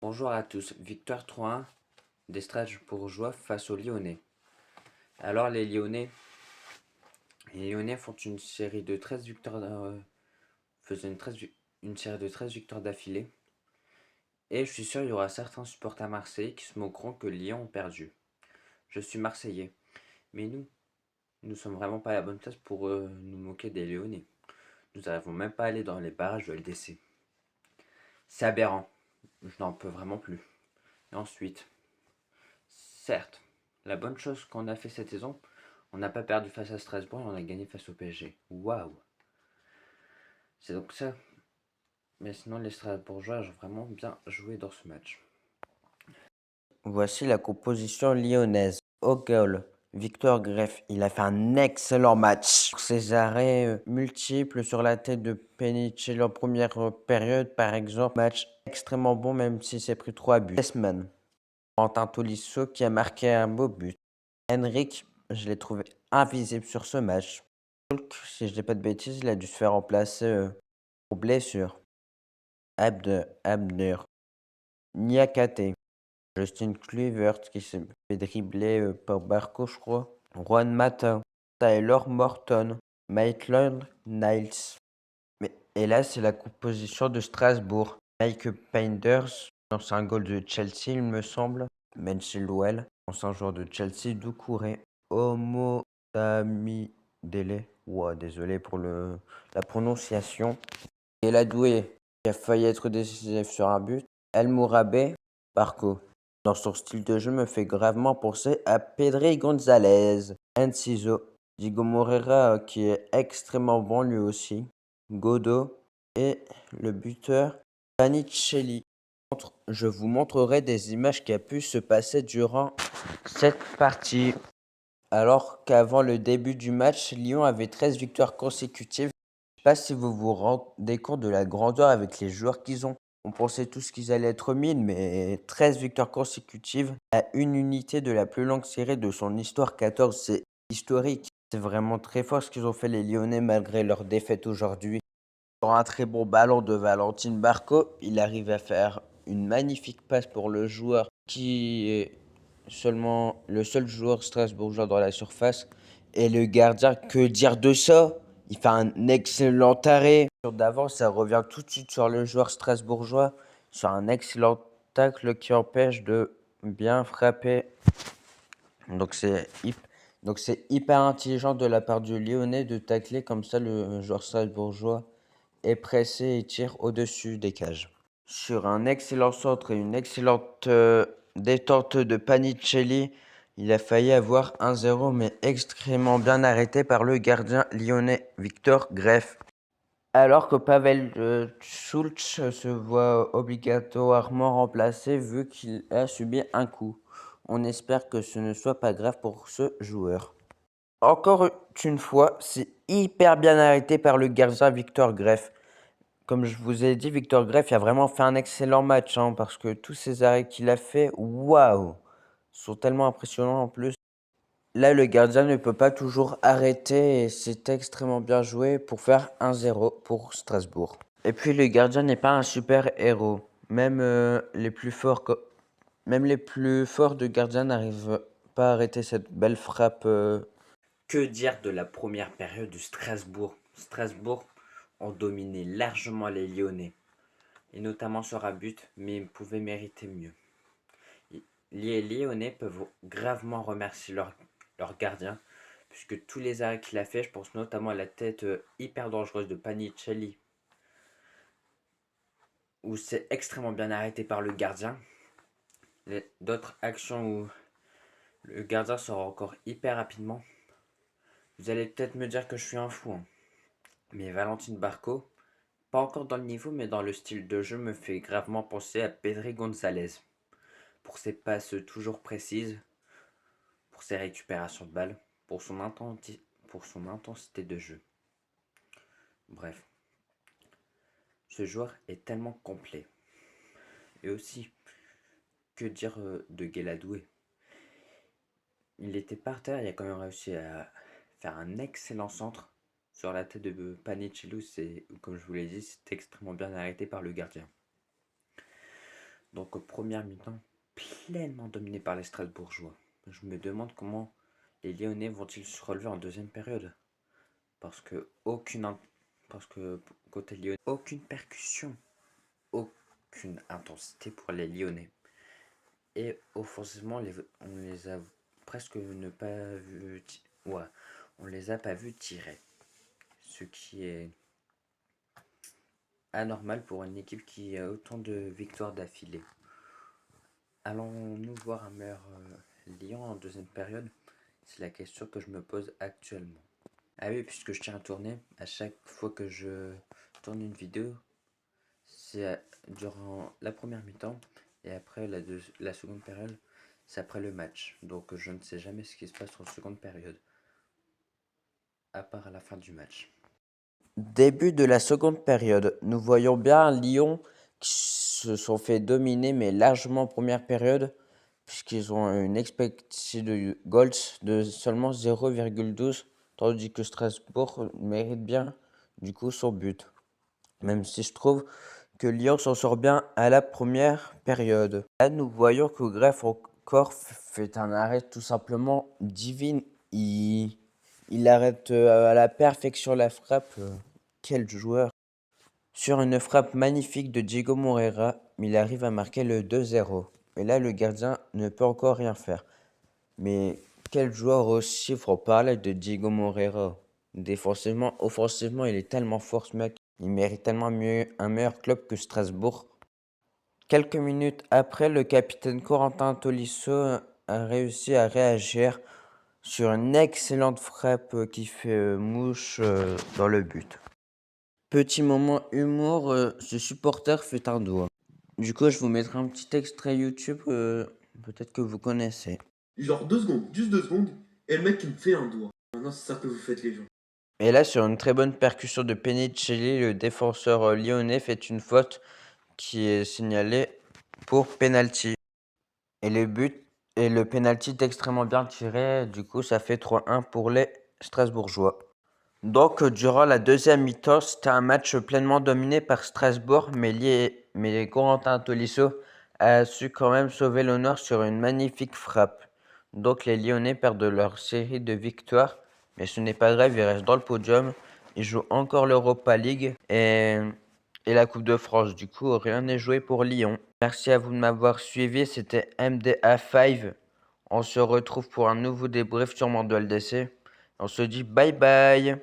Bonjour à tous, victoire 3-1 des Strasbourgeois face aux Lyonnais. Alors les Lyonnais font une série de 13 victoires, faisaient une série de 13 victoires d'affilée. Et je suis sûr il y aura certains supporters marseillais qui se moqueront que Lyon ont perdu. Je suis marseillais, mais nous sommes vraiment pas à la bonne place pour nous moquer des Lyonnais. Nous n'arrivons même pas à aller dans les barrages de LDC. C'est aberrant, je n'en peux vraiment plus. Et ensuite, certes, la bonne chose qu'on a fait cette saison, on n'a pas perdu face à Strasbourg et on a gagné face au PSG. Waouh! C'est donc ça. Mais sinon, les Strasbourgeois ont vraiment bien joué dans ce match. Voici la composition lyonnaise. Au goal, Victor Greff, il a fait un excellent match. Ses arrêts multiples sur la tête de Penicelli en première période, par exemple, match extrêmement bon même s'il s'est pris 3 buts. Desman, Quentin Tolisso qui a marqué un beau but. Henrik, je l'ai trouvé invisible sur ce match. Hulk, si je dis pas de bêtises, il a dû se faire remplacer pour blessure. Abner, Niakate, Justin Kluivert qui s'est fait dribbler par Barco, je crois. Juan Mata, Tyler Morton, Maitland Niles. Et là, c'est la composition de Strasbourg. Mike Penders, c'est un goal de Chelsea, il me semble. Ben Chilwell, c'est un joueur de Chelsea. Doucouré, Homo Dele. Ouah, désolé pour la prononciation. Et la Doué, qui a failli être décisif sur un but. El Mourabé, Barco. Dans son style de jeu, me fait gravement penser à Pedri González. Enciso, Diego Moreira, qui est extrêmement bon lui aussi. Godot et le buteur Panicelli. Je vous montrerai des images qui a pu se passer durant cette partie. Alors qu'avant le début du match, Lyon avait 13 victoires consécutives. Je ne sais pas si vous vous rendez compte de la grandeur avec les joueurs qu'ils ont. On pensait tous qu'ils allaient être 1000, mais 13 victoires consécutives à une unité de la plus longue série de son histoire, 14, c'est historique. C'est vraiment très fort ce qu'ils ont fait les Lyonnais malgré leur défaite aujourd'hui. Sur un très bon ballon de Valentine Barco, il arrive à faire une magnifique passe pour le joueur qui est seulement le seul joueur strasbourgeois dans la surface. Et le gardien, que dire de ça? Il fait un excellent arrêt. D'avant, ça revient tout de suite sur le joueur strasbourgeois, sur un excellent tacle qui empêche de bien frapper. Donc c'est hyper intelligent de la part du Lyonnais de tacler comme ça le joueur strasbourgeois est pressé et tire au-dessus des cages. Sur un excellent centre et une excellente détente de Panicelli, il a failli avoir 1-0, mais extrêmement bien arrêté par le gardien lyonnais Victor Greff. Alors que Pavel Schultz se voit obligatoirement remplacé vu qu'il a subi un coup. On espère que ce ne soit pas grave pour ce joueur. Encore une fois, c'est hyper bien arrêté par le gardien Victor Greff. Comme je vous ai dit, Victor Greff a vraiment fait un excellent match, hein, parce que tous ces arrêts qu'il a fait, waouh, sont tellement impressionnants en plus. Là, le gardien ne peut pas toujours arrêter et c'est extrêmement bien joué pour faire 1-0 pour Strasbourg. Et puis, le gardien n'est pas un super héros. Même les plus forts de gardiens n'arrivent pas à arrêter cette belle frappe. Que dire de la première période de Strasbourg? Strasbourg ont dominé largement les Lyonnais, et notamment sur un but, mais ils pouvaient mériter mieux. Les Lyonnais peuvent gravement remercier leur gardien, puisque tous les arrêts qu'il a fait, je pense notamment à la tête hyper dangereuse de Panicelli, où c'est extrêmement bien arrêté par le gardien. D'autres actions où le gardien sort encore hyper rapidement. Vous allez peut-être me dire que je suis un fou, hein. Mais Valentine Barco, pas encore dans le niveau, mais dans le style de jeu, me fait gravement penser à Pedri González. Pour ses passes toujours précises, pour ses récupérations de balles, pour son intensité de jeu. Bref, ce joueur est tellement complet. Et aussi, que dire de Guéladoué? Il était par terre, il a quand même réussi à faire un excellent centre sur la tête de Panichelou. C'est, comme je vous l'ai dit, c'est extrêmement bien arrêté par le gardien. Donc première mi-temps, pleinement dominé par les Strasbourgeois. Je me demande comment les Lyonnais vont-ils se relever en deuxième période. Parce que parce que côté Lyonnais, aucune percussion, aucune intensité pour les Lyonnais. Et offensivement, on les a presque ne pas vu, ouais, on les a pas vus tirer. Ce qui est anormal pour une équipe qui a autant de victoires d'affilée. Allons-nous voir un meilleur Lyon en deuxième période? C'est la question que je me pose actuellement. Ah oui, puisque je tiens à tourner, à chaque fois que je tourne une vidéo, c'est durant la première mi-temps et après la seconde période, c'est après le match. Donc je ne sais jamais ce qui se passe en seconde période, à part à la fin du match. Début de la seconde période, nous voyons bien Lyon qui se sont fait dominer, mais largement en première période, puisqu'ils ont une expected goals de seulement 0,12, tandis que Strasbourg mérite bien du coup son but. Même si je trouve que Lyon s'en sort bien à la première période. Là, nous voyons que Greff encore fait un arrêt tout simplement divin. Il arrête à la perfection la frappe. Quel joueur! Sur une frappe magnifique de Diego Moreira, il arrive à marquer le 2-0. Et là, le gardien ne peut encore rien faire. Mais quel joueur aussi, faut parler de Diego Moreira. Défensivement, offensivement, il est tellement fort ce mec. Il mérite tellement mieux, un meilleur club que Strasbourg. Quelques minutes après, le capitaine Corentin Tolisso a réussi à réagir sur une excellente frappe qui fait mouche dans le but. Petit moment humour, ce supporter fait un doigt. Du coup, je vous mettrai un petit extrait YouTube, peut-être que vous connaissez. Genre 2 secondes, juste 2 secondes, et le mec il me fait un doigt. Maintenant c'est ça que vous faites les gens. Et là, sur une très bonne percussion de Penicelli, le défenseur lyonnais fait une faute qui est signalée pour penalty. Et le penalty est extrêmement bien tiré, du coup ça fait 3-1 pour les Strasbourgeois. Donc durant la deuxième mi-temps, c'était un match pleinement dominé par Strasbourg, mais Corentin Tolisso a su quand même sauver l'honneur sur une magnifique frappe. Donc les Lyonnais perdent leur série de victoires, mais ce n'est pas grave, ils restent dans le podium. Ils jouent encore l'Europa League et la Coupe de France. Du coup, rien n'est joué pour Lyon. Merci à vous de m'avoir suivi, c'était MDA5. On se retrouve pour un nouveau débrief sur mon LDC. On se dit bye bye.